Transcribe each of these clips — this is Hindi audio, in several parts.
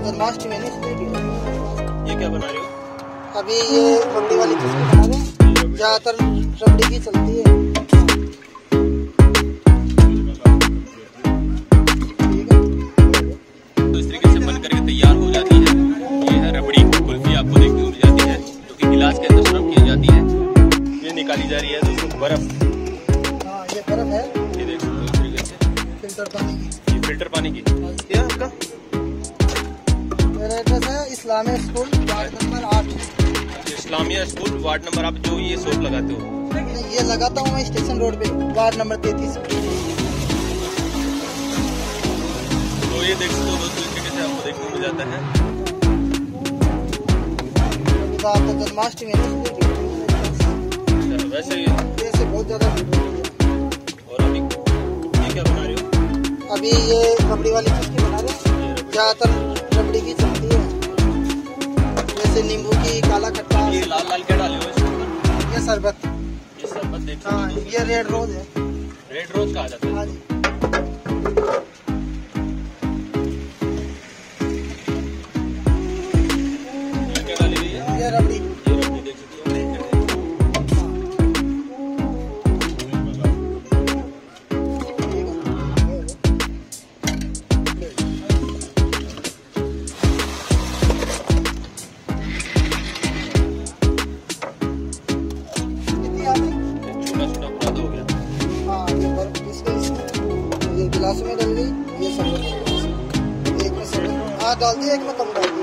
जन्माष्टमी है ना, इसलिए। ये क्या बना रहे हो? अभी ये रबड़ी वाली चीज बना रहे हैं, ज्यादातर रबड़ी की चलती है। तो इस तरीके से बन करके तैयार हो जाती है। ये है रबड़ी कुल्फी, आपको देखने को मिल जाती है, जो कि गिलास के अंदर सर्व की जाती है। ये निकाली जा रही है दोस्तों बर्फ। हाँ, ये बर्फ है, ये देख सकते हो इस तरीके से फिल्टर पानी की। ये फिल्टर पानी की क्या है आपका? मेरा एड्रेस है Islamia school, ward number 8। Islamia school ward number. आप जो ये शॉप लगाते हो? ये लगाता हूँ मैं स्टेशन रोड पे, वार्ड नंबर 33। तो ये देख सकते हो दोस्तों, इस तरीके से आपको देखने को मिल जाता है। तो जन्माष्टमी है ना, इसलिए वैसे ही से बहुत ज्यादा। और अभी ये क्या बना रहे हो? अभी ये रबड़ी वाली चीज की बना रहे हैं, ज्यादातर रबड़ी की चलती है, जैसे नींबू की, काला खट्टा। ये लाल लाल क्या डाले हो इसमें? ये शरबत। ये शरबत देख। हाँ, ये रेड रोज है। रेड रोज कहा जाता है। हाँ जी। ये क्या डाली हुई है? ये रबड़ी। ये रबड़ी देख सकते हो। ये गिलास में डाल गई, ये सब एक में सब डाल दिया, एक में कम डाल दिया।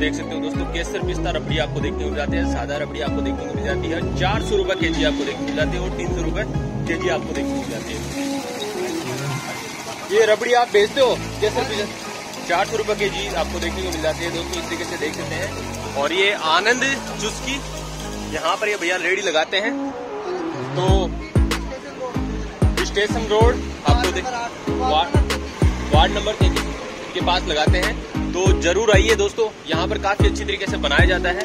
देख सकते हो दोस्तों, केसर पिस्ता रबड़ी आपको देखने को मिल जाती है। सादा रबड़ी आपको देखने को मिल जाती है 400 रुपए केजी आपको देखने को मिल जाती है, और 300 रुपए केजी आपको देखने को मिल जाती है। ये रबड़ी आप बेचते हो केसर पिस्ता 400 रुपए केजी आपको देखने को मिल जाती है दोस्तों, इस तरीके से देख सकते हैं। और ये आनंद चुस्की, यहाँ पर ये भैया रेडी लगाते हैं। तो स्टेशन रोड आपको वार्ड नंबर 33 के पास लगाते हैं, तो जरूर आइए दोस्तों, यहाँ पर काफी अच्छी तरीके से बनाया जाता है।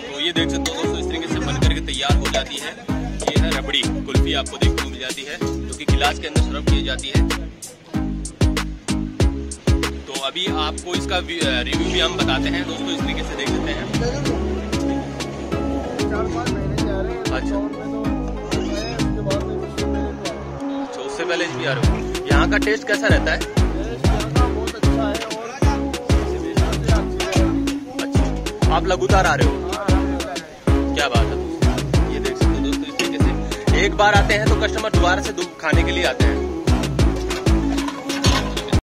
तो ये देख सकते हो दोस्तों, इस तरीके से बन करके तैयार हो जाती है। ये है रबड़ी कुल्फी, आपको देखने को मिल जाती है, जो कि गिलास के अंदर सर्व की जाती है। तो अभी आपको इसका रिव्यू भी हम बताते हैं दोस्तों, इस तरीके से देख सकते हैं। अच्छा, उससे पहले भी आ रहे हो। यहाँ का टेस्ट कैसा रहता है? बहुत अच्छा है। और अच्छा, आप लगातार आ रहे हो? क्या बात है। ये देख सकते हो दोस्तों, इस तरीके से एक बार आते हैं तो कस्टमर दोबारा से खाने के लिए आते हैं।